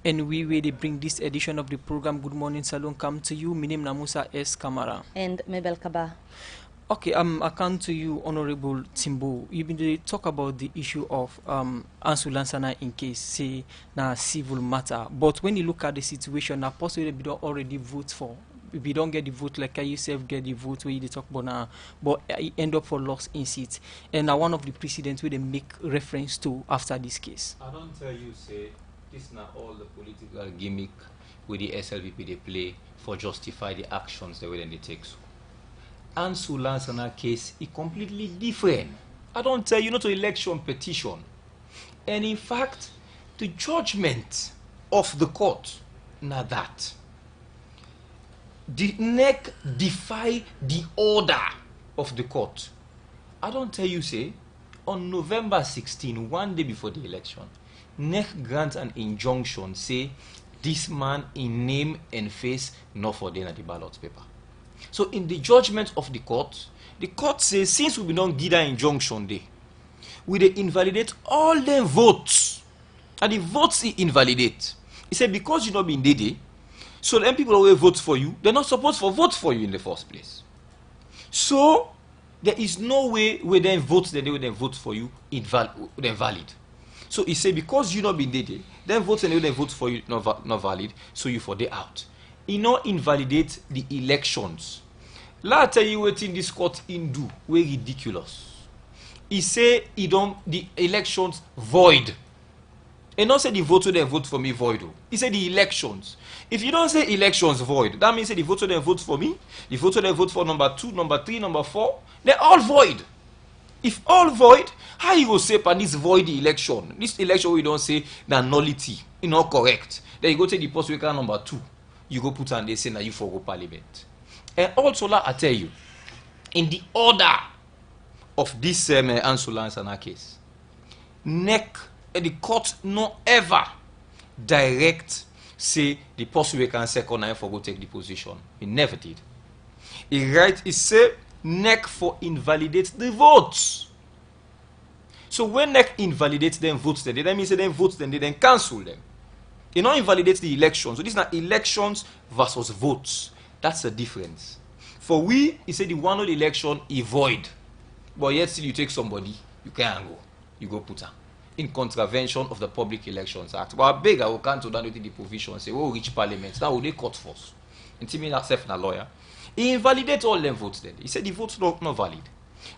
And we really bring this edition of the program Good Morning Salone come to you. My name is Musa S. Kamara. And Mabel Kaba. Okay, I come to you, Honorable Timbo. You been talk about the issue of Ansu Lansana in case, say, na civil matter. But when you look at the situation, now possibly we don't already vote for. We don't get the vote like I yourself get the vote where you talk about now, but it end up for loss in seats. And now one of the precedents where they make reference to after this case. I don't tell you, say, this now all the political gimmick with the SLVP they play for justify the actions the way then they take. So. Ansu Lansana case is completely different. I don't tell you not to election petition. And in fact, the judgment of the court, now that. The NEC defy the order of the court. I don't tell you, say, on November 16, one day before the election, NEC grants an injunction, say, this man in name and face, not for them at the ballot paper. So in the judgment of the court says, since we don't give that injunction day, we they invalidate all them votes. And the votes he invalidate. He said, because you not been there, so then people always vote for you, they're not supposed to vote for you in the first place. So there is no way where then vote the day when they vote for you valid. So he said, because you not been there, then votes and they vote for you not valid, so you for day out. He not invalidate the elections. Let tell you what in this court in do, way ridiculous. He say he don't the elections void. And not say the vote they vote for me void. He said the elections. If you don't say elections void, that means say the vote they vote for me, the vote they vote for number 2, number 3, number 4, they're all void. If all void, how you go say pan this void election? This election we don't say the nullity, not correct. Then you go take the post worker number 2. You go put and they say now you for go parliament. And also I tell you, in the order of this Ansu Lansana case, NEC the court no ever direct say the post worker second and for go take the position. He never did. He say NEC for invalidate the votes. So when NEC invalidates them votes, then that means them votes, then they then cancel them. It not invalidates the elections. So this is not elections versus votes. That's the difference. For we, he said the one of the election is void. But yet still you take somebody, you can't go. You go put her. In contravention of the Public Elections Act. But I beg I will cancel down with the provision say, oh, reach parliament. Now will they cut first? And Timmy herself a lawyer. He invalidates all them votes then. He said the votes not valid.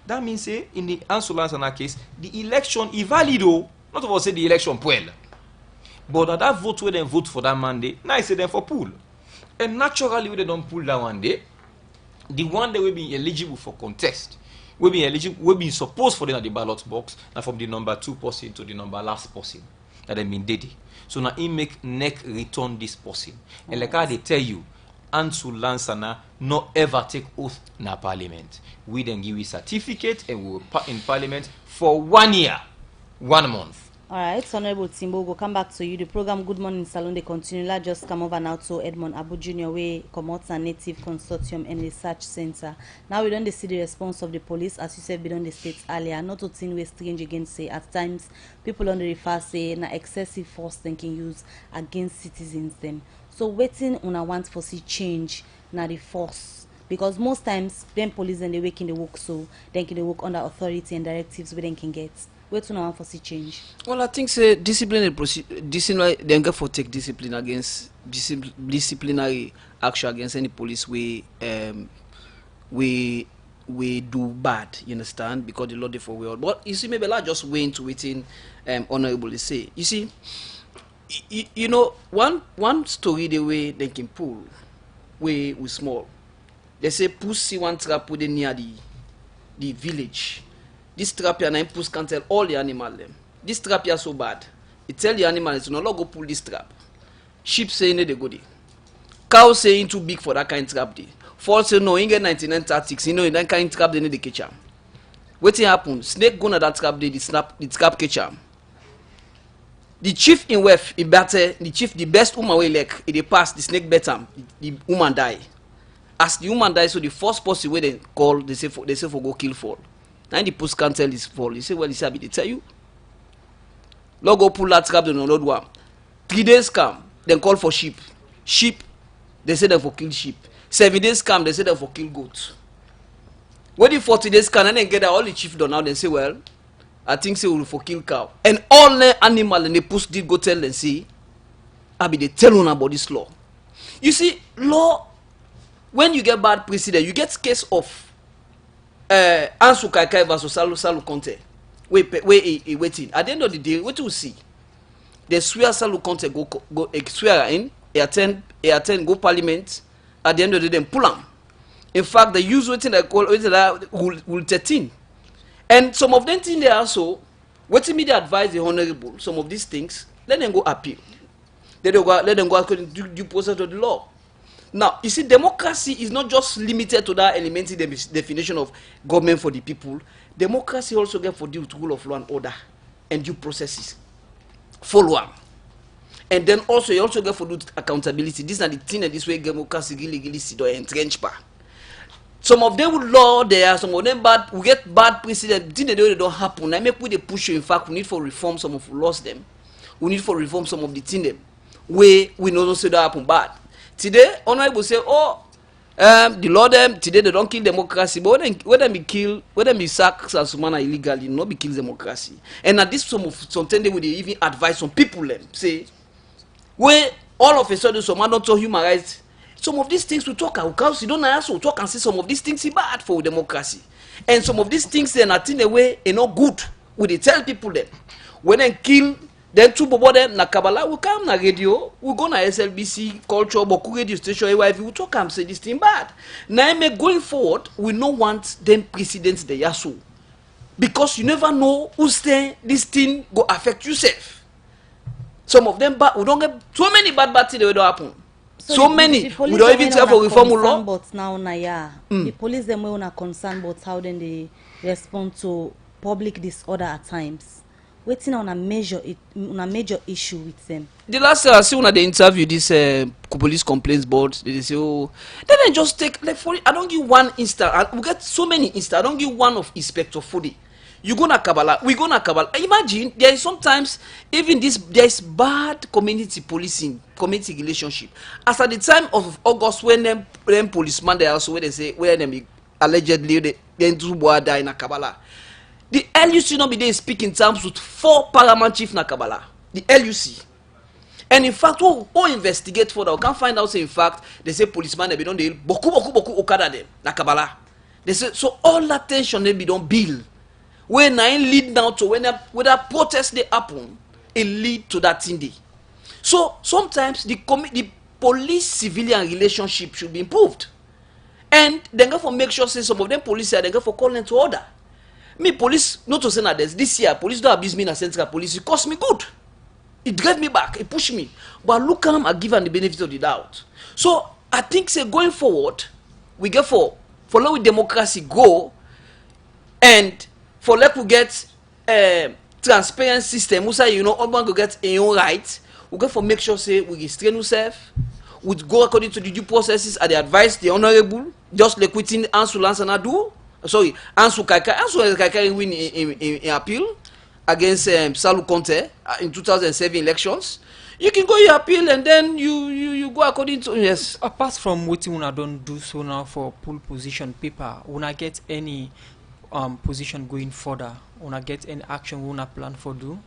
That means say in the Ansu Lansana case, the election is valid. Not about say the election well. But that vote where they vote for that Monday, now I say them for pool. And naturally when they don't pull that one day, the one that will be eligible for contest, will be supposed for them at the ballot box, and from the number 2 person to the number last person that they been dead. So now he make NEC return this person. And like how they tell you, Ansu Lansana not ever take oath in a parliament. We then give you certificate and we will in parliament for 1 year, 1 month. All right, Honorable Timbo, we'll come back to you. The program Good Morning Salone, they continue. Let's just come over now to Edmond Abu Jr. way Commots and Native Consortium and Research Center. Now we don't see the response of the police, as you said, we don't state earlier. Not to think we're strange again, say at times people on the refer say na excessive force they can use against citizens them. So waiting on a want for see change na the force. Because most times them police and they work in the work so they can work under authority and directives where they can get. Where to now for see change? Well, I think say disciplinary they get for take discipline against disciplinary action against any police we do bad. You understand? Because the law dey for world. But you see, maybe I just wait into waiting. Honorably say. You see, you know one story the way they can pull, way we small. They say pussy one trap put near the village. This trap here and puss can tell all the animals them. This trap here so bad. It tell the animals to no go pull this trap. Sheep say no they go there. Cow saying too big for that kind of trap there. False say no, in get 99 tactics, you know, in that kind of trap they need to catch am. Wetin happen? Snake go na that trap there, the trap catch am. The chief in West, he better, the best woman way like, if they pass, the snake bet am, the woman die. As the woman die, so the first person where they call, they say for go kill fall. Now the post can tell this fall. He say, well, he said, they tell you. Log go pull that trap, they no load one. 3 days come. then call for sheep. Sheep, they say they for kill sheep. 7 days come, they say they for kill goats. When the 40 days come, and then get all the chief done now, they say, well, I think say we'll for kill cow. And all the animal and the push did go tell and say, I be they tell on about this law. You see, law, when you get bad precedent, you get case of Ansu Kaikai versus Salu Conte. Waiting. At the end of the day, what do you see? They swear Salu Conte go swear in, he attend go parliament. At the end of the day, pull them. In fact, they use what they call Rule 13. And some of them things they also, what me they advise the honorable, some of these things, let them go appeal. Let them go according to due process of the law. Now, you see, democracy is not just limited to that elementary definition of government for the people. Democracy also gets for deal with rule of law and order and due processes. Follow on. And then also, you also get for do accountability. These are the things that this way democracy really sit or entrench pa. Some of them with law there, some of them bad, we get bad precedent. Things that they don't happen. I make we they push you. In fact, we need for reform some of lost them. We need for reform some of the things them. We know say that happen bad. Today, honorable say, oh, the law them today they don't kill democracy, but when them be sacked as Sumana illegally, not be kill democracy. And at this sometimes they would even advise some people them say, where all of a sudden some man don't talk human rights. Some of these things we talk because you don't also talk and say some of these things is bad for democracy, and some of these things then are in a way not good. We they tell people them when they kill. Then two bobo them na Kabbalah we come na radio, we go na SLBC culture, Boku radio station, AYV, we talk and say this thing bad. Now going forward, we no want them precedents the yasu. Because you never know who's there, this thing go affect yourself. Some of them bad, we don't get so many bad things that will happen. So many, we don't even try for reform law. But now, the police them will not concerned about how then they respond to public disorder at times. Waiting on a major issue with them. The last I see when they interview this police complaints board, they say, oh, then I just take like for it. I don't give one insta. We get so many insta. I don't give one of Inspector Fodi. You go na Kabbalah, we go na Kabbalah. Imagine there is sometimes even this there is bad community policing, community relationship. As at the time of August when them policemen they also where they say where them allegedly they do die in a Kabbalah. The LUC not be there speak in terms with 4 paramount chief na Kabbalah. The LUC. And in fact, we investigate further. We can find out say in fact they say policemen they be don't boku okada them na Kabbalah. They say so all that tension they be don't build. When I lead now to when that protest they happen, it lead to that thing day. So sometimes the police civilian relationship should be improved. And they go for make sure say some of them police they go for calling to order. Me police not to say that this year police don't abuse me in a central police. It cost me good. It drive me back. It push me. But look at I give them the benefit of the doubt. So I think say going forward, we get for follow with democracy go, and for like we get transparent system. We say you know all one go get a own right. We get for make sure say we restrain ourselves. We go according to the due processes and the advice the honorable. Just like within Ansu Lansana do. Sorry, Ansu Kaikai win in appeal against Salu Conte in 2007 elections. You can go your appeal and then you go according to yes. Apart from what una don't do so now for pool position paper, una get any position going further? Una get any action una plan for do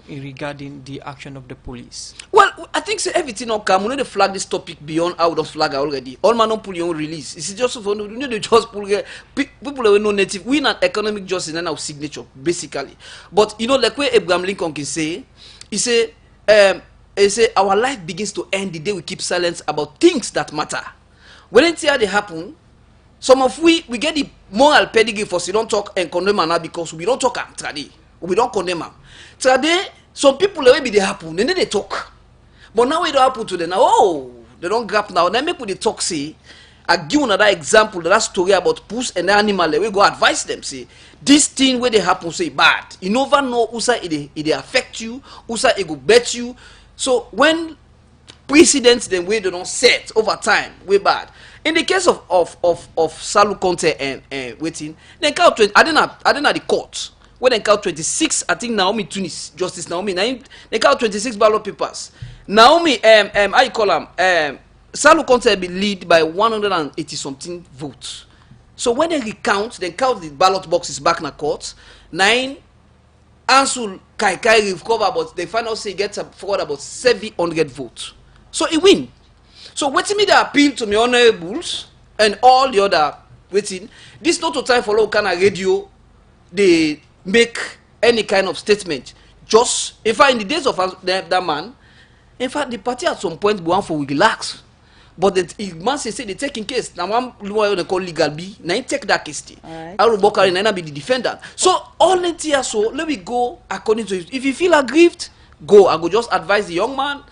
regarding the action of the police? Well, I think so everything will come. We need to flag this topic beyond how we don't flag already. All man don't pull your own release. It's just for we need to just pull people who know native. We not economic justice and our signature basically. But you know, like where Abraham Lincoln can say, he say our life begins to end the day we keep silence about things that matter. When it's here they happen, some of we get the moral pedigree for don't talk and condemn now because we don't talk trade. We don't condemn them. Today, some people maybe they happen, and then they talk. But now it don't happen to them. Now, oh, they don't grab now. Then make with the talk say, I give another example, that story about puss and animal. We go advise them say, this thing where they happen say bad. You never know who say it affect you, who say it go bet you. So when precedents then way they don't set over time, way bad. In the case of Salu Conte and waiting, then count 20. I didn't have the court. When they count 26, I think Naomi Tunis, Justice Naomi, they count 26 ballot papers. Naomi, how you call him? Salu Conte be lead by 180 something votes. So when they recount, they count the ballot boxes back in the court. 9 Ansul Kaikai recover, but they find out say he gets forward about 700 votes. So he win. So waiting me the appeal to my honorables and all the other waiting. This not a time for local kind of radio. They make any kind of statement. Just in fact, in the days of that man, in fact, the party at some point go on for we relax. But the man say they take in case. Now one lawyer they call legal B. Now he take that case. I will walk and be the defendant. So all the here, so let me go according to it. If you feel aggrieved, go. I go just advise the young man.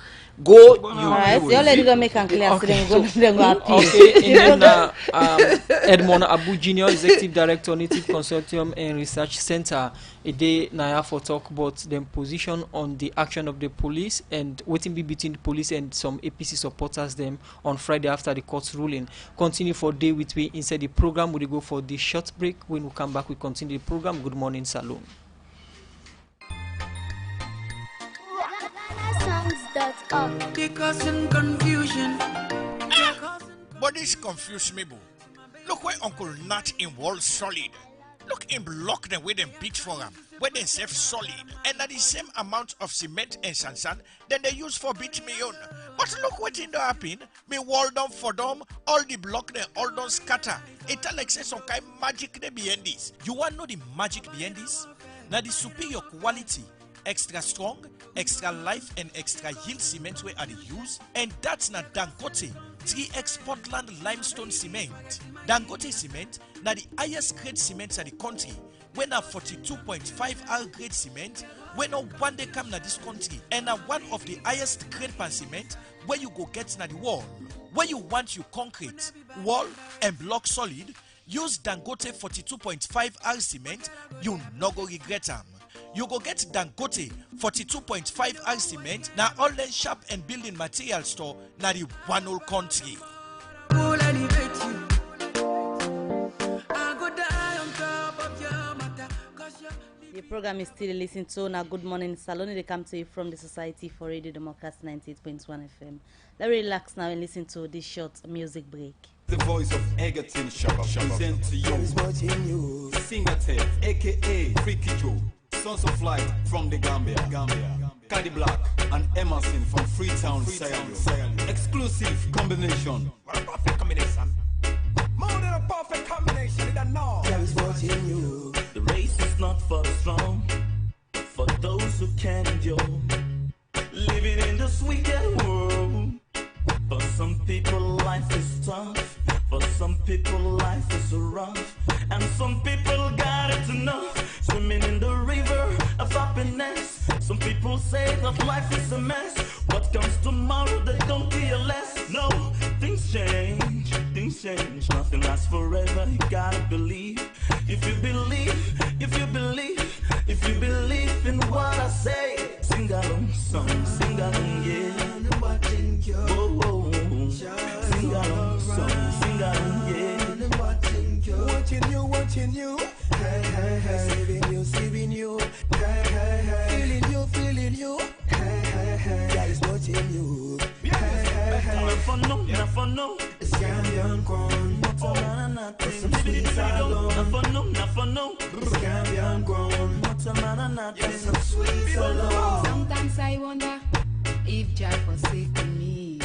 Go. Alright, you already gonna make and clear. Okay, So then go appeal. Okay, and then Edmond Abu Junior, Executive Director, Native Consortium and Research Center, a day Naya for talk about the position on the action of the police and waiting be between the police and some APC supporters them on Friday after the court's ruling. Continue for day with we inside the program. We'll go for the short break. When we come back, we continue the program. Good Morning Salone. Confusion. But this confused me, boo. Look where Uncle Nat in Wall Solid. Look him block them with them beach for him, where they save solid, and at the same amount of cement and sand then they use for beach me own. But look what in the happen, me wall down for them, all the block they all don't scatter. It like say some kind magic they behind this. You want to know the magic behind this? Now the superior quality, extra strong, extra life and extra yield cement where are the use, and that's not Dangote 3x Portland limestone cement. Dangote cement na the highest grade cement in the country, when na 42.5 R grade cement, when no one day come na this country, and na one of the highest grade pan cement where you go get na the wall. Where you want your concrete, wall and block solid, use Dangote 42.5 R cement, you no go regret them. You go get Dangote 42.5 R cement na all the shop and building material store na the one whole country. The program is still listening to now. Good Morning Salone. They come to you from the Society for Radio Democrats 98.1 FM. Let's relax now and listen to this short music break. The voice of Egerton Shabba present to you Singatel, aka Freaky Joe, Sons of Light from the Gambia, Caddy Black and Emerson from Freetown, Sierra. Exclusive combination. What a perfect combination. More than a perfect combination, you don't know. Watching you. The race is not for the strong, for those who can endure. Living in this wicked world. For some people life is tough, for some people life is rough, and some people got it enough, swimming in the river of happiness. Some people say that life is a mess. What comes tomorrow they don't care less. No, things change, nothing lasts forever. You gotta believe. If you believe in what I say, sing along song, sing along, yeah. Oh, oh, oh. Sing along song, sing along, yeah. Watching you. Hey, hey, hey. Saving you. Hey, hey, hey. Feeling you. Hey, hey, hey. God is watching you. Hey, hey, hey. Never know. It's Gambian grown. Some sweet salon. Never know. It's Gambian grown. Some sweet salon. Sometimes I wonder if Jah forsaken me.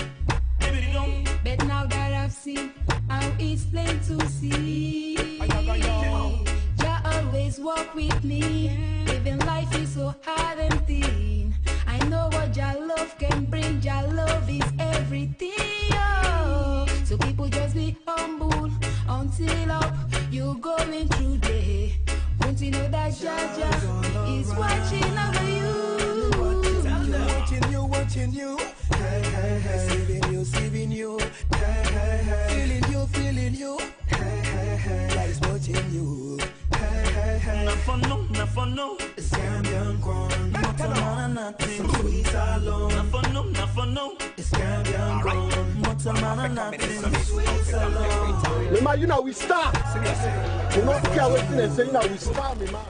But now that I've seen how it's plain to see, Jah always walk with me. Living life is so hard and thin. I know what Jah love can bring. Jah love is everything. Oh. So people just be humble until up you're going through day. Don't you know that Jah is watching over you? Watching you. Hey, hey, hey. Saving you. Hey, hey, hey. Feeling you. Hey, hey, hey. God is watching you. Hey, hey, hey. Never know. It's Gambian grown. Some sweet salon. Never know. It's Gambian grown. Some sweet salon. Me man, you know we start. You know the care waiting and saying that we start, me man.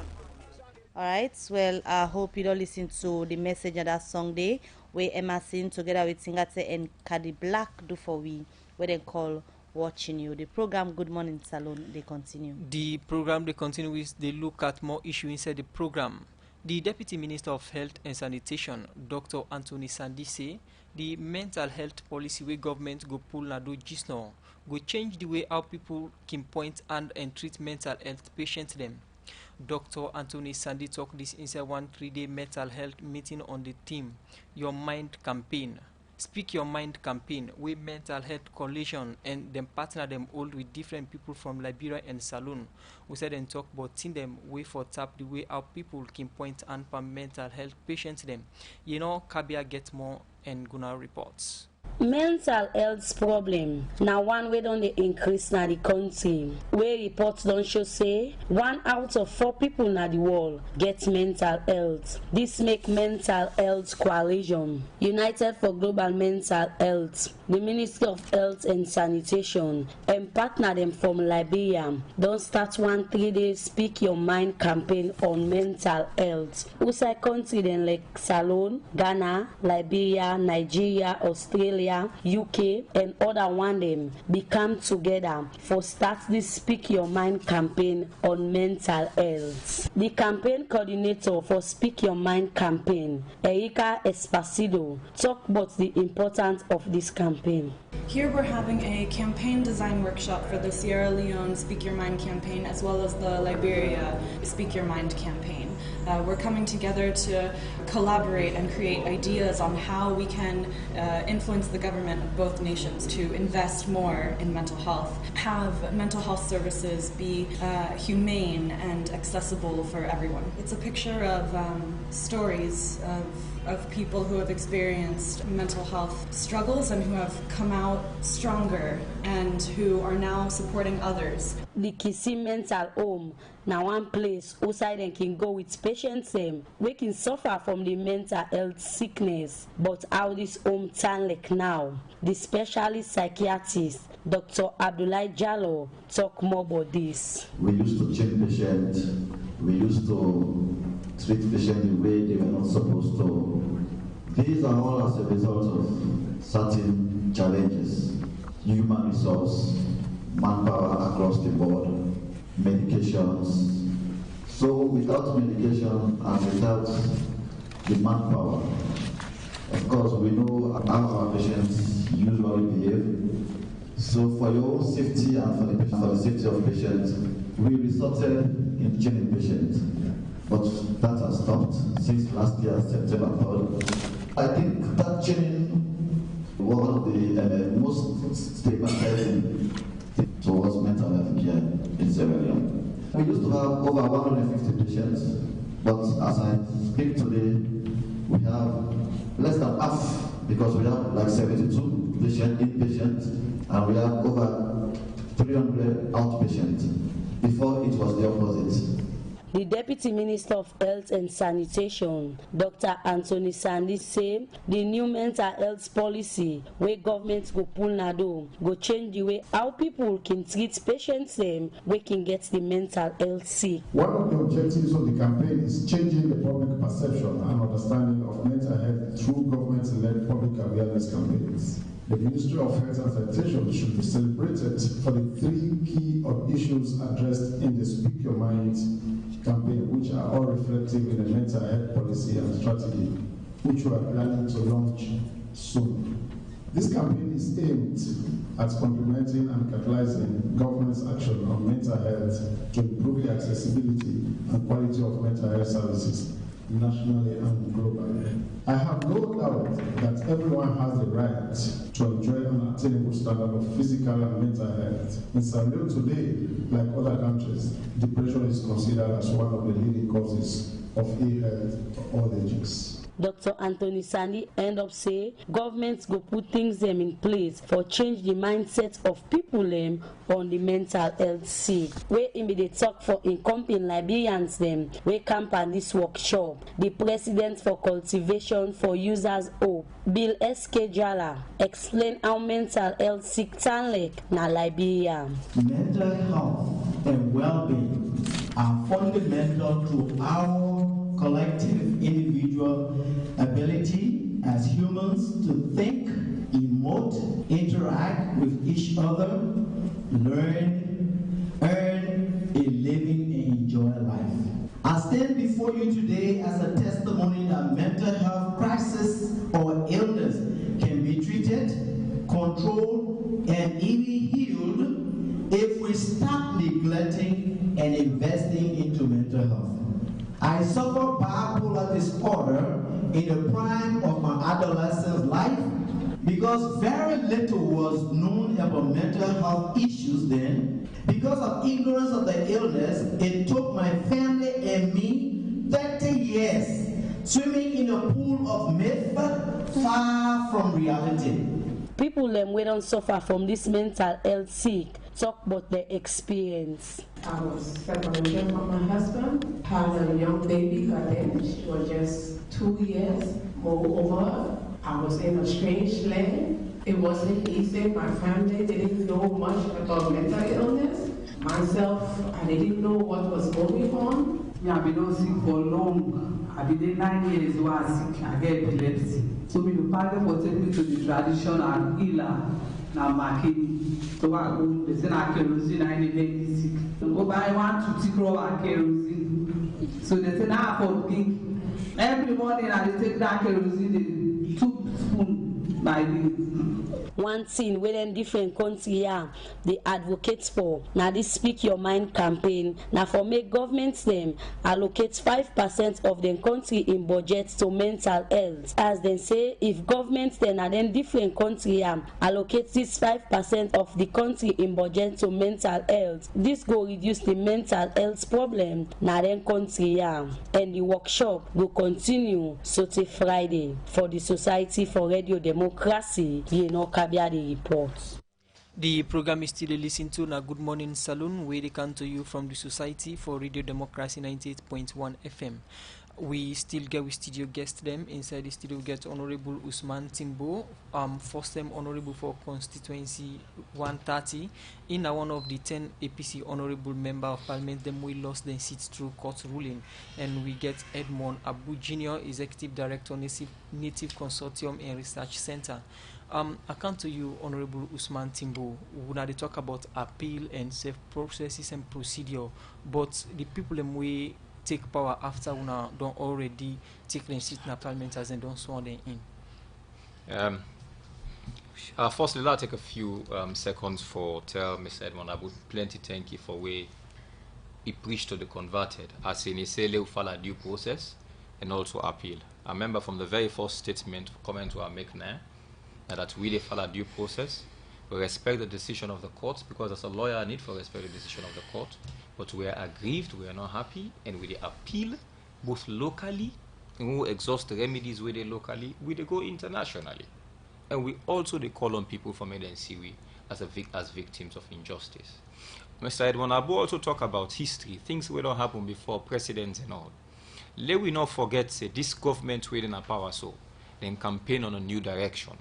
Alright, well, I hope you don't listen to the message of that song there. where Emerson together with Singate and Cadi Black do for we, where they call Watching You. The program Good Morning Salone, they continue. The program they continue with, they look at more issues inside the program. The Deputy Minister of Health and Sanitation, Dr. Anthony Sandi, say the mental health policy where government go pull na do just now go change the way how people can point and treat mental health patients them. Dr. Anthony Sandi talked this inside one 3-day mental health meeting on the theme Your Mind campaign. Speak Your Mind campaign, where mental health coalition and them partner them all with different people from Liberia and Salone. We said and talk about seeing them way for tap the way how people can point and for mental health patients them. You know, Kabia gets more and Guna reports. Mental health problem now one way don dey increase na the country, where reports don show say 1 out of 4 people na the world get mental health. This make mental health coalition United for Global Mental Health, the Ministry of Health and Sanitation and partner them from Liberia don start one 3-day Speak Your Mind campaign on mental health. Outside country then like Salone, Ghana, Liberia, Nigeria, Australia, UK and other one them become together for start this Speak Your Mind campaign on mental health. The campaign coordinator for Speak Your Mind campaign, Erika Espasido, talk about the importance of this campaign. Here we're having a campaign design workshop for the Sierra Leone Speak Your Mind campaign as well as the Liberia Speak Your Mind campaign. We're coming together to collaborate and create ideas on how we can influence the government of both nations to invest more in mental health, have mental health services be humane and accessible for everyone. It's a picture of stories of people who have experienced mental health struggles and who have come out stronger and who are now supporting others. The Kisi Mental Home now one place outside and can go with patients we can suffer from the mental health sickness, but how this home turn like now. The specialist psychiatrist Dr. Abdullah Jallo talk more about this. We used to check patients, we used to treat patients the way they were not supposed to. These are all as a result of certain challenges, human resource, manpower across the board, medications. So without medication and without the manpower, of course we know how our patients usually behave. So for your own safety and for the safety of patients, we resorted in training patients. But that has stopped since last year, September 3rd. I think that training was one of the most stigmatizing towards mental health care in Sierra Leone. We used to have over 150 patients, but as I speak today, we have less than half because we have like 72 inpatients and we have over 300 outpatients. Before it was the opposite. The Deputy Minister of Health and Sanitation, Dr. Anthony Sandi, say the new mental health policy where government go pull nado go change the way how people can treat patients we can get the mental health sick. One of the objectives of the campaign is changing the public perception and understanding of mental health through government-led public awareness campaigns. The Ministry of Health and Sanitation should be celebrated for the 3 key issues addressed in the Speak Your Mind campaign, which are all reflective in the mental health policy and strategy, which we are planning to launch soon. This campaign is aimed at complementing and catalyzing government's action on mental health to improve the accessibility and quality of mental health services nationally and globally. I have no doubt that everyone has the right to enjoy an attainable standard of physical and mental health. In Sierra Leone today, like other countries, depression is considered as one of the leading causes of ill health for all ages. Dr. Anthony Sandi end up say governments go put things in place for change the mindset of people on the mental health sick. Where immediate talk for in company Liberians we camp on this workshop. The president for cultivation for users hope, Bill S.K. Jala, explain how mental health sick turn like na Liberia. Mental health and well-being are fundamental to our collective individual ability as humans to think, emote, interact with each other, learn, earn a living, and enjoy life. I stand before you today as a testimony that mental health crisis or illness can be treated, controlled, and even healed if we stop neglecting and investing into mental health. I suffered bipolar disorder in the prime of my adolescent life because very little was known about mental health issues then. Because of ignorance of the illness, it took my family and me 30 years swimming in a pool of myth far from reality. People we don't suffer from this mental health sick talk about their experience. I was separated from my husband, had a young baby, got in. She was just 2 years. Moreover, I was in a strange land. It wasn't easy. My family didn't know much about mental illness. Myself, I didn't know what was going on. Yeah, I've been sick for long. I've been there 9 years while I was sick. I get epilepsy. So my father will take me to the traditional healer. Now my kidney. So I go, they say I kerosene, I need very sick. So go buy 1 to 2 crore kerosene. So they say now for pink. Every morning I take that kerosene, 2 spoons by the One thing within different country they advocate for now this Speak Your Mind campaign now for make governments them allocate 5% of the country in budget to mental health. As they say, if governments then and then different country allocate this 5% of the country in budget to mental health, this go reduce the mental health problem now then country and the workshop will continue so till Friday for the Society for Radio Democracy. The reports. The program is still listening to na Good Morning Salone, where they come to you from the Society for Radio Democracy 98.1 FM. We still get with studio guests them. Inside the studio we get Honorable Usman Timbo, first time Honorable for Constituency 130, in one of the 10 APC Honorable Member of Parliament, them we lost their seats through court ruling. And we get Edmond Abu Jr., Executive Director, Native Consortium and Research Center. I come to you, Honorable Usman Timbo. When they talk about appeal and safe processes and procedure, but the people them we take power after we don't already take their seat in the parliament as they don't sworn them in. Firstly, I'll take a few seconds for tell Mr. Edmond Abu plenty thank you for way he preached to the converted, as in he say they follow due process and also appeal. I remember from the very first statement comment we are making now, that we follow due process. We respect the decision of the court because as a lawyer I need to respect the decision of the court. But we are aggrieved, we are not happy, and we appeal both locally, and we exhaust the remedies with it locally, we go internationally. And we also call on people from NCW as victims of injustice. Mr. Edmond Abu also talk about history, things we don't happen before, precedents and all. Let we not forget, say, this government within a power so, then campaign on a new direction.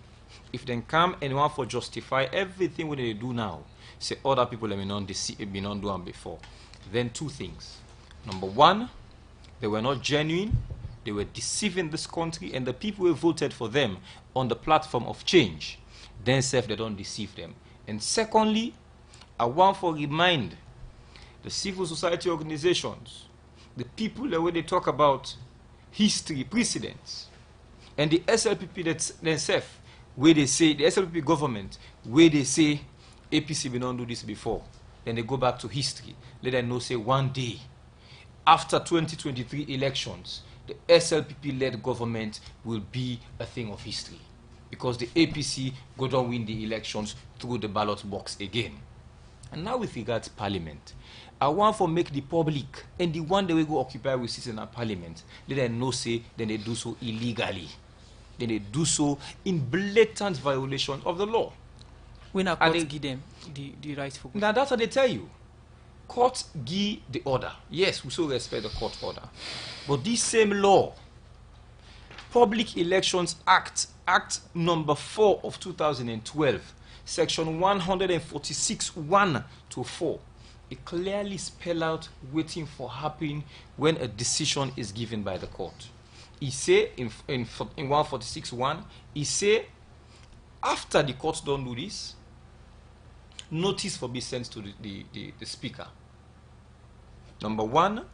If they come and want to justify everything what they do now, say other people have been on doing before, then two things. Number one, they were not genuine, they were deceiving this country, and the people who voted for them on the platform of change, then they don't deceive them. And secondly, I want to remind the civil society organizations, the people that when they talk about history, precedents, and the SLPP themselves, where they say, the SLPP government, where they say, APC will not do this before. Then they go back to history. Let them know, say, one day, after 2023 elections, the SLPP-led government will be a thing of history. Because the APC go down win the elections through the ballot box again. And now with regard to parliament, I want to make the public, and the one that we go occupy with seats in our parliament, let them know, say, then they do so illegally. Then they do so in blatant violation of the law. When a court give them the right for... Now that's what they tell you. Court give the order. Yes, we so respect the court order. But this same law, Public Elections Act number 4 of 2012, section 146(1) to 4, it clearly spell out waiting for happening when a decision is given by the court. he say in 146.1, he say after the court don't do this, notice for be sent to the speaker. Number one,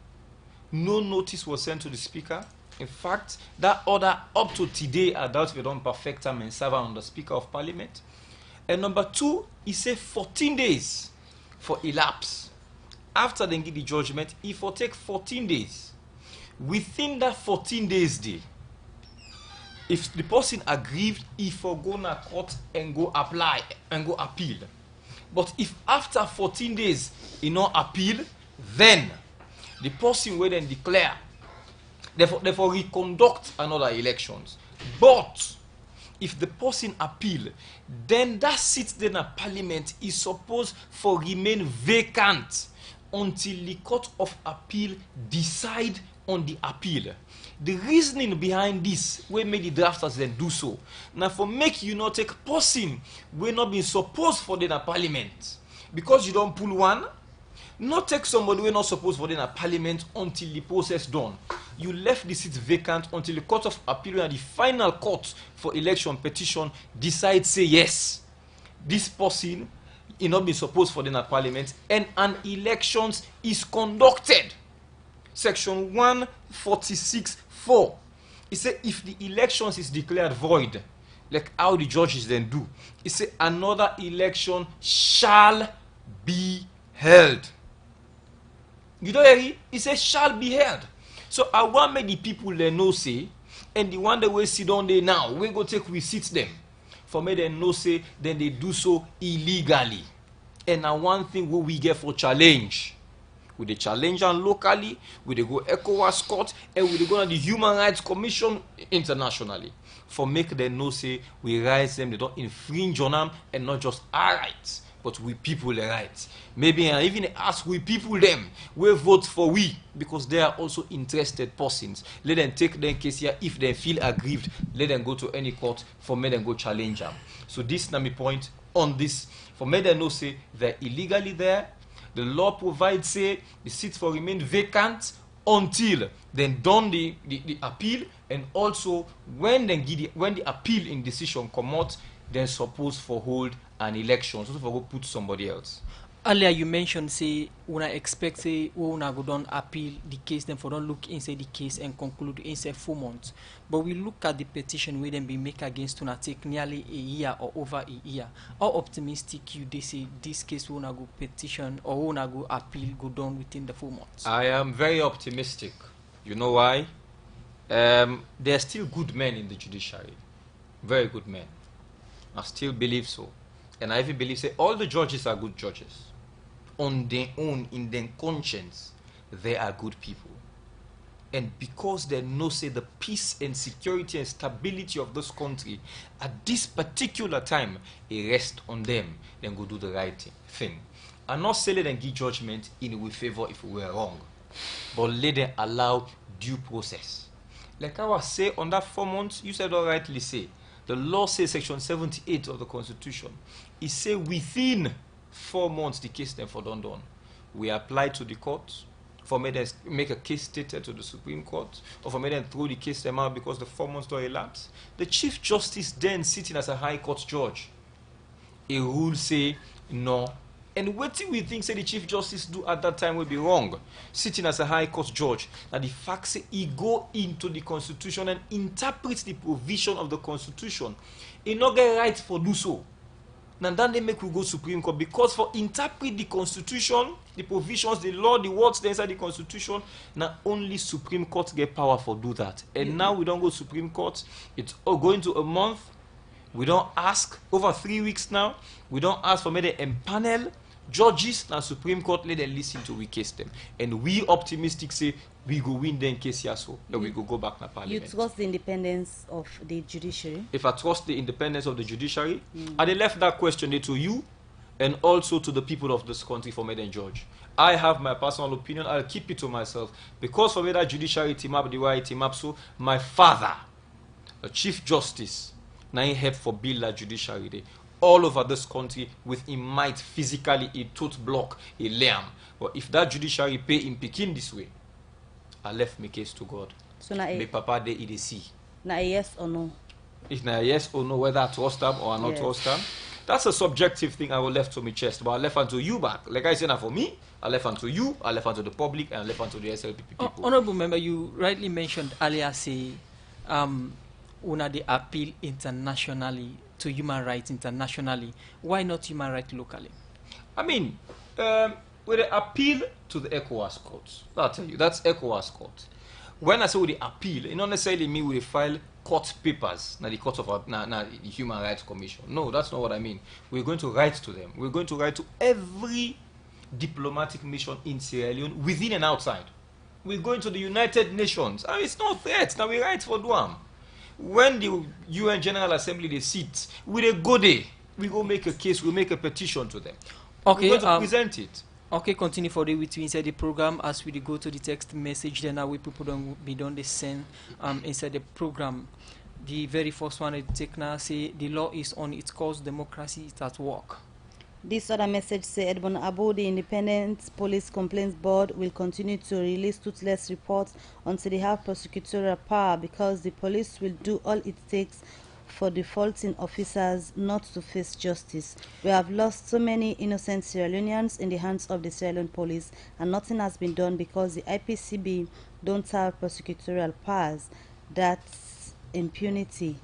no notice was sent to the speaker. In fact, that order up to today, I doubt we don't perfect them and serve on the Speaker of Parliament. And number two, he said 14 days for elapse. After they give the judgment, it will take 14 days. Within that 14 days day, if the person aggrieved, he will go to court and go apply and go appeal. But if after 14 days he not appeal, then the person will then declare, therefore reconduct another elections. But if the person appeal, then that seat then at Parliament is supposed to remain vacant until the Court of Appeal decide on the appeal. The reasoning behind this, we made the drafters then do so. Now for make you not take person, we not being supposed for the Parliament. Because you don't pull one, not take somebody we not supposed for the Parliament until the process done. You left the seat vacant until the Court of Appeal and the final court for election petition decide say yes, this person is not being supposed for the Parliament, and an elections is conducted. Section 146.4. It says if the elections is declared void, like how the judges then do, it says another election shall be held. You don't hear it? It says shall be held. So I want make the people they know say, and the one that we sit down there now, we go take we sit them. For me they know say, then they do so illegally. And now one thing what we get for challenge. We they challenge them locally, we they go ECOWAS court, and we they go to the Human Rights Commission internationally. For make them know say, we rise them, they don't infringe on them, and not just our rights, but we people the rights. Maybe I even ask we people them, we vote for we, because they are also interested persons. Let them take their case here. If they feel aggrieved, let them go to any court for me them go challenge them. So this is my point on this. For me them know say they're illegally there. The law provides say the seats for remain vacant until then done the appeal, and also when the appeal in decision come out, then supposed for hold an election, so for go put somebody else. Earlier you mentioned say when I expect say when I go down appeal the case, then for don't look inside the case and conclude inside 4 months. But we look at the petition we then be make against to take nearly a year or over a year. How optimistic you they say this case when I go petition or when I go appeal go down within the 4 months? I am very optimistic. You know why? There are still good men in the judiciary. Very good men. I still believe so. And I even believe say all the judges are good judges. On their own, in their conscience, they are good people. And because they know say the peace and security and stability of this country at this particular time, it rests on them, then go do the right thing. And not say let them give judgment in our favor if we were wrong, but let them allow due process. Like I was say on that 4 months, you said all rightly say, the law says section 78 of the Constitution, it says within 4 months the case then for done. We apply to the court, for me then make a case stated to the Supreme Court, or for me then throw the case them out because the 4 months don't elapse. The Chief Justice then sitting as a High Court judge, a rule say no. And what we think say the Chief Justice do at that time will be wrong, sitting as a High Court judge, that the fact say he go into the Constitution and interprets the provision of the Constitution. He not get right for do so. Now then they make we go Supreme Court, because for interpret the Constitution, the provisions, the law, the words inside the Constitution, now only Supreme Court get power for do that. And now we don't go Supreme Court, it's going to a month. We don't ask, over 3 weeks now, we don't ask for me to empanel judges and Supreme Court, let them listen to we case them. And we optimistic say we go win them case here, so and we go back to Parliament. You trust the independence of the judiciary? If I trust the independence of the judiciary, I left that question to you and also to the people of this country for me then judge. I have my personal opinion, I'll keep it to myself. Because for me that judiciary team up the way team up, so my father, the Chief Justice, now he help for build that judiciary day all over this country with him might physically a tooth block a lamb. But if that judiciary pay in Pekin this way, I left my case to God. So now the papa they eat the see. Now yes or no? If now yes or no, whether I trust them or I not trust them, that's a subjective thing I will left to my chest, but I left onto you back. Like I said, now for me, I left onto you, I left onto the public, and I left onto the SLPP people. Honorable member, you rightly mentioned earlier, say, una the appeal internationally to human rights internationally. Why not human rights locally? I mean, with the appeal to the ECOWAS courts, I'll tell you, that's ECOWAS court. When I say with the appeal, it not necessarily mean we file court papers, now the court of the Human Rights Commission. No, that's not what I mean. We're going to write to them. We're going to write to every diplomatic mission in Sierra Leone, within and outside. We're going to the United Nations. I mean, it's not threat. Now we write for Duam. When the UN General Assembly they sit, we go there. We go make a case. We make a petition to them. Okay, we're going to present it. Okay, continue for the with inside the program as we go to the text message. Then we people don't be done the send inside the program. The very first one I take now say the law is on its course, democracy is at work. This other message say Edmond Abu, the Independent Police Complaints Board, will continue to release toothless reports until they have prosecutorial power, because the police will do all it takes for defaulting officers not to face justice. We have lost so many innocent Sierra Leoneans in the hands of the Sierra Leone police, and nothing has been done because the IPCB don't have prosecutorial powers. That's impunity.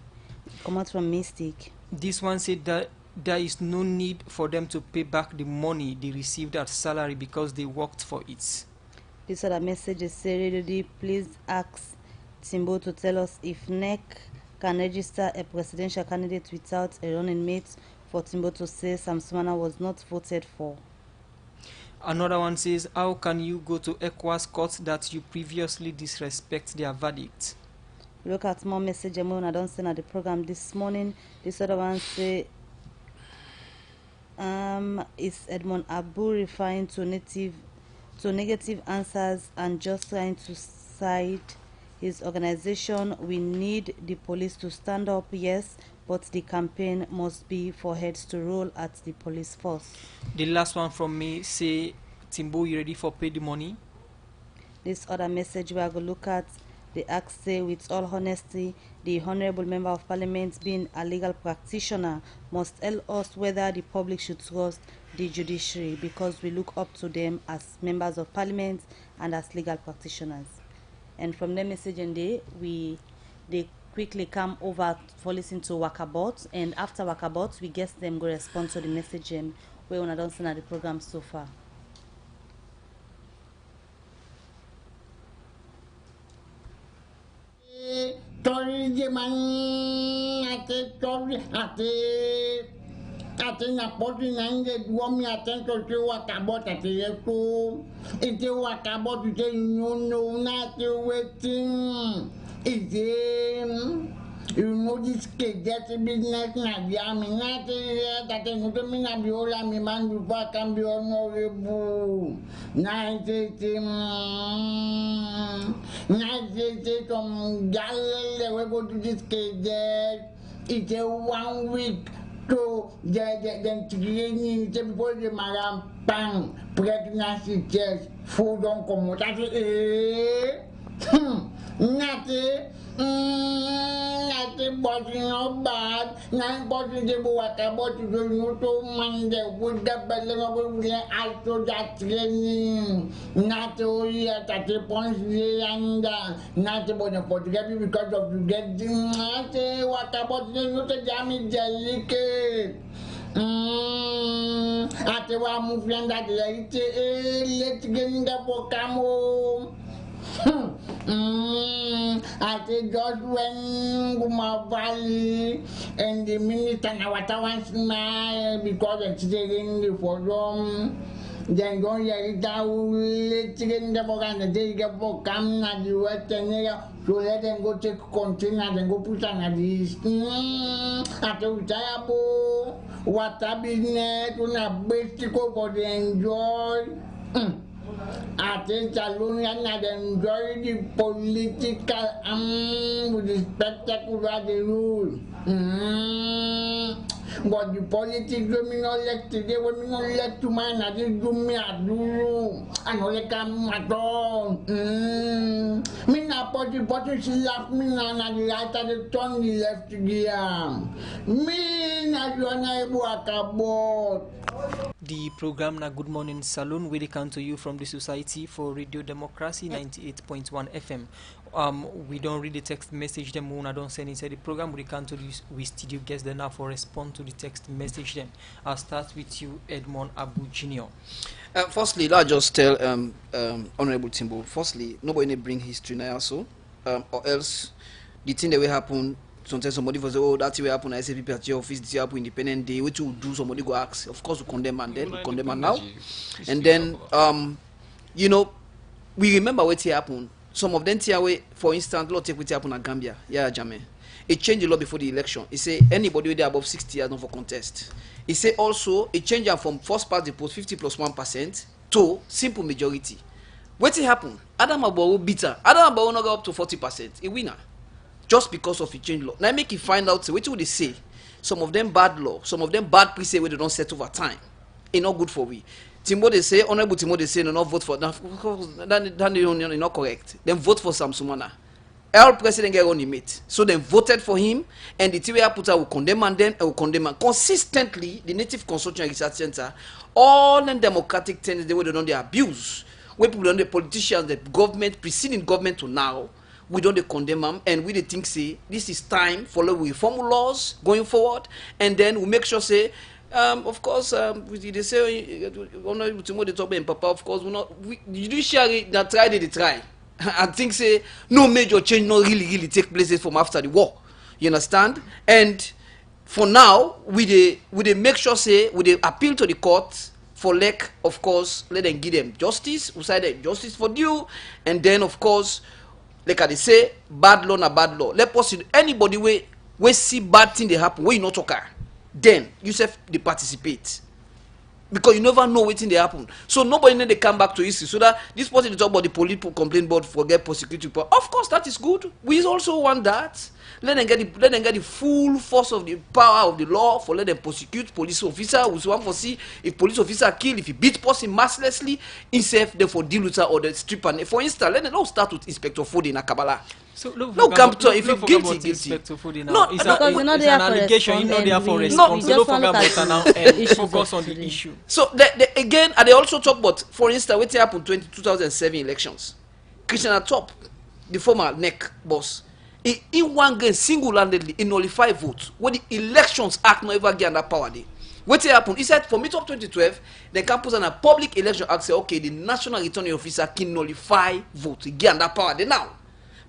Come out from Mystic. This one said that there is no need for them to pay back the money they received as salary because they worked for it. This other message is say, Radio D, please ask Timbo to tell us if NEC can register a presidential candidate without a running mate for Timbo to say Sam Sumana was not voted for. Another one says, how can you go to ECOWAS court that you previously disrespect their verdict? Look at more message I don't send at the program this morning. This other one say, is Edmond Abu referring to negative answers and just trying to cite his organization? We need the police to stand up, yes, but the campaign must be for heads to roll at the police force. The last one from me say, Timbo, you ready for pay the money? This other message we are going to look at, the act say, with all honesty, the Honorable Member of Parliament, being a legal practitioner, must tell us whether the public should trust the judiciary, because we look up to them as members of Parliament and as legal practitioners. And from the message and they quickly come over for listening to Wakabot, and after Wakabot, we guess them go respond to the message we want to don't send at the program so far. Tori je man ate na poti nange duomi atento te Wakabot ate yeku ite Wakabot ite no na te wetin ite you know this kid get business na dia mi na te that no te mi na biola mi man du pa can be honorable na te come gale we go to this kid it's a 1 week to the training te before the maram pang pregnancy test food on come that Nati, but no bad. Nine bottles of water, but you don't know man the wood the belly of the alto that training. Not only at the points and not about the photography because of you getting what about the damage delicate. At the one moving that let's get in the Bocamo. I think God when Guma Valley and the minister now what I want smile because it's in the forum. Then go here down, let's get in the book and the day get book come na the wet and so let them go take container and go put on this. After retire, what a business, una best for the enjoy. I think Salone and enjoy the political with the spectacle of the rule. But the politics when me not elect today, when me not elect to mine, I just do me a do. I know like I'm at all. Me not party she left me now na the right of the tongue, the left to the arm. Me not able to about. The program na Good Morning Salone will come to you from the Society for Radio Democracy 98.1 FM. We don't read the text message them when I don't send inside the program. We come to this with studio guests then now for respond to the text message them. I'll start with you, Edmond Abu Jr. Firstly, let's just tell Honorable Timbo. Firstly, nobody need bring history now also, or else the thing that will happen. Sometimes somebody will say, oh, that's what happened. I say people at your office, this happened independent day. What you do, somebody go ask. Of course, we condemn and then we condemn and now. And then, you know, we remember what happened. Some of them away, for instance, lot take what happened at Gambia. Yeah, Jamie. It changed a lot before the election. It say anybody there above 60 years not for contest. It say also it changed from first past the post 50 plus 1% to simple majority. What happened? Adam Abou bitter. Adam Abou not go up to 40%. A winner. Just because of the change law. Now make you find out, so what would they say? Some of them bad law, some of them bad pre-say where they don't set over time. It's not good for we. Timbo they say, Honorable Timbo they say, no, not vote for that. That's not correct. Then vote for Sam Sumana. El president get on mate. So they voted for him, and the TVA put will condemn and then will condemn and consistently. The Native Consortium Research Center, all the democratic tendencies they were done the abuse. Where people done the politicians, the government, preceding government to now. We don't condemn them, and we think say this is time for we reform laws going forward, and then we make sure say, of course, they say Honorable Timbo they talk about Papa. Of course, we judiciary that try they try. I think say no major change not really take place from after the war. You understand? And for now, we make sure say we appeal to the court for of course, let them give them justice. We say that justice for due, and then of course. Like I say, bad law na bad law. Let us anybody we see bad thing they happen, where you not talk, then you say they participate. Because you never know what thing they happen. So nobody need to come back to history. So that this person they talk about the police complaint board forget prosecuting. Of course that is good. We also want that. Let them get the full force of the power of the law for let them prosecute police officer. We want to see if police officer kill, if he beat person mercilessly, himself therefore deal with her or the strip and for instance, let them not start with Inspector Fode in Kabbalah. So no come to if you guilty. No, it's an allegation. You're not there for response. So don't forget about now and focus on the issue. So again, and they also talk about, for instance, what happened in 2007 elections. Christian Atop, the former NEC boss. In one game single-handedly he nullified votes when the Elections Act not ever get that power day. What happened? He said for mid-of 2012, the campus and a public election act say okay, the national returning officer can nullify votes. He get that power day now.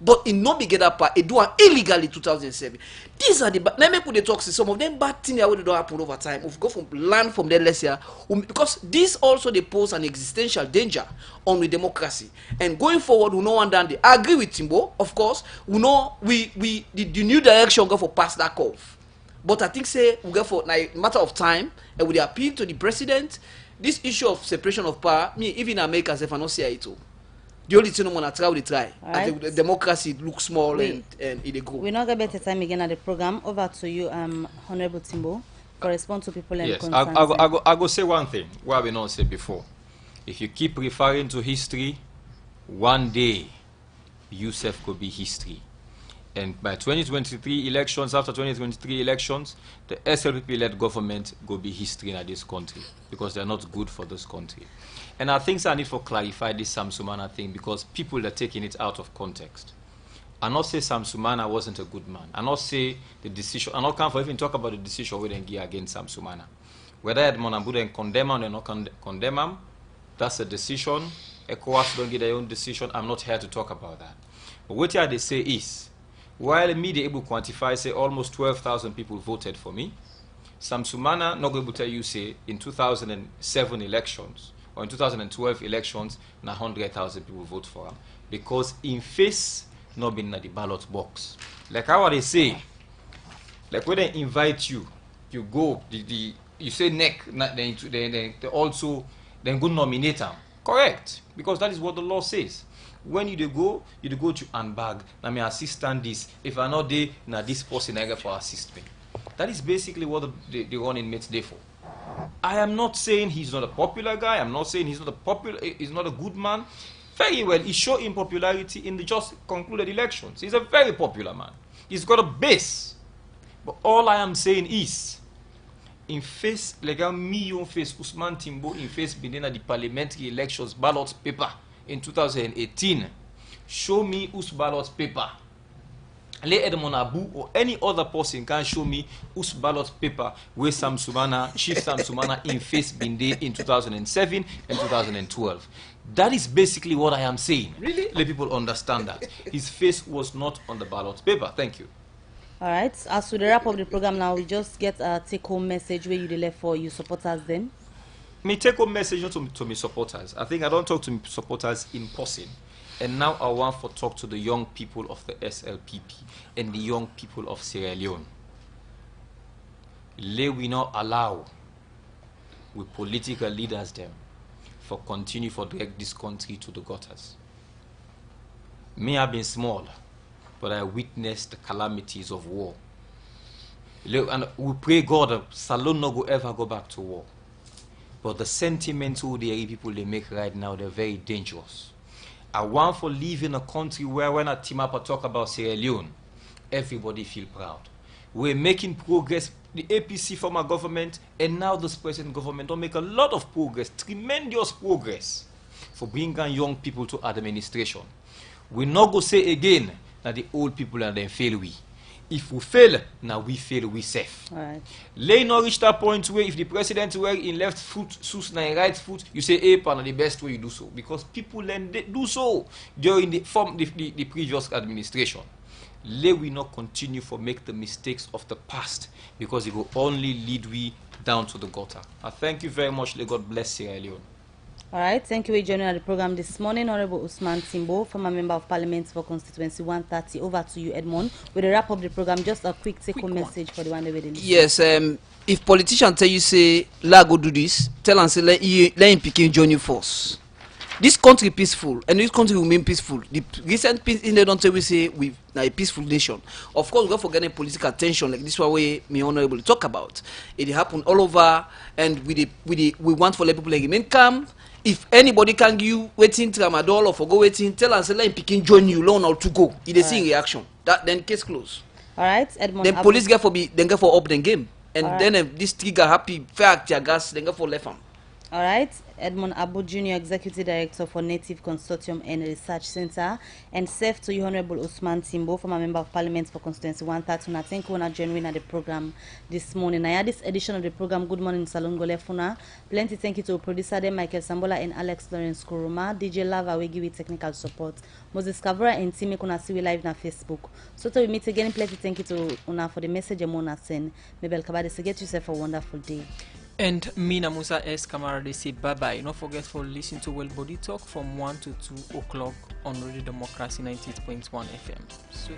But in no get that power, he do it illegally 2007. These are the let me put the talks. Some of them bad things that will don't happen over time. We've got from learn from them last year because this also they pose an existential danger on the democracy. And going forward, we know one down. I agree with Timbo, of course. We know the new direction go for past that curve. But I think say we go for a matter of time and we appeal to the president. This issue of separation of power, me even America, if I don't see it too. The only thing I'm gonna try, we try. Right. The democracy looks small and it go. We're not gonna better time again at the program. Over to you, Honorable Timbo, correspond to people and yes, concerns. I go say one thing. What we not said before. If you keep referring to history, one day, Yusuf could be history. And by 2023 elections, after 2023 elections, the SLPP-led government will be history in this country because they're not good for this country. And I think I need to clarify this Sam Sumana thing because people are taking it out of context. I not say Sam Sumana wasn't a good man. I not say the decision. I not come for even talk about the decision we then give against Sam Sumana. Whether Edmond Abu then condemn him or not condemn him, that's a decision. ECOWAS don't get their own decision. I'm not here to talk about that. But what they say is, while me they able to quantify, say almost 12,000 people voted for me, Sam Sumana not able to tell you say in 2007 elections or in 2012 elections, na 100,000 people vote for him because in face not been in the ballot box. Like how they say, like when they invite you, you go, you say neck, they also then go nominate them. Correct, because that is what the law says. When you go to handbag, na me assistant this. If I not there, na this person I get for assist me. That is basically what the running mates there for. I am not saying he's not a popular guy. I'm not saying he's not a good man. Very well, he showed impopularity in the just concluded elections. He's a very popular man. He's got a base. But all I am saying is, in face legal me face Usman Timbo in face Bidena the parliamentary elections ballot paper in 2018. Show me whose ballot paper. Le Edmond Abu or any other person can show me whose ballot paper where Sam Sumana, Chief Sam Sumana in face Binde in 2007 and 2012. That is basically what I am saying. Really? Let people understand that. His face was not on the ballot paper. Thank you. All right. As we wrap up the program now, we just get a take-home message where you left for you supporters then. Me take-home message not to me supporters. I think I don't talk to me supporters in person. And now I want to talk to the young people of the SLPP and the young people of Sierra Leone. Let we not allow with political leaders them for continue for drag this country to the gutters. Me have been small, but I witnessed the calamities of war. And we pray God that Salone no go ever go back to war. But the sentiments who the people they make right now, they're very dangerous. I want for live in a country where when a team up talk about Sierra Leone, everybody feel proud. We're making progress. The APC former government and now this present government don't make a lot of progress, tremendous progress for bringing young people to administration. We not go say again that the old people and then fail we. If we fail, now we fail, we safe. All right. Lay not reach that point where if the president were in left foot, sus na in right foot, you say, hey, pan, the best way you do so. Because people then do so during the previous administration. Lay we not continue for make the mistakes of the past because it will only lead we down to the gutter. I thank you very much. Let God bless Sierra Leone. All right, thank you for joining the program this morning. Honorable Usman Timbo, former member of Parliament for Constituency 130. Over to you, Edmond. With the wrap up the program, just a quick take-home message for the one that we listen. Yes, if politicians tell you, say, la go do this, tell and say, let him pick join you first. This country peaceful, and this country will remain peaceful. The recent peace in the don't tell we say we are a peaceful nation. Of course, we don't forget any political tension like this one way me honorable talk about. It happened all over, and we want for let people like remain calm. If anybody can give you waiting tramadol or for go waiting, tell and say let him picking join you long or to go. It is see reaction. That then case closed. All right, Edmond. Then police get for up the game, and then this trigger happy fair tear gas then get for left arm. All right, Edmond Abu Jr., Executive Director for Native Consortium and Research Center, and safe to you, Honorable Usman Timbo, former Member of Parliament for Constituency 130. I thank you for joining at the program this morning. I had this edition of the program, Good Morning Salone Golefuna. Plenty thank you to producer them, Michael Sambola and Alex Lawrence Kuruma, DJ Lava, we give you technical support. Moses Kavura and Timmy Kuna see we live on Facebook. So till we meet again, plenty thank you to Una for the message and Mona send. Mabel Kabade, so get yourself a wonderful day. And Mina Musa S. Kamara, they say bye-bye. Don't forget for listening to Well Body Talk from 1 to 2 o'clock on Radio Democracy 98.1 FM. So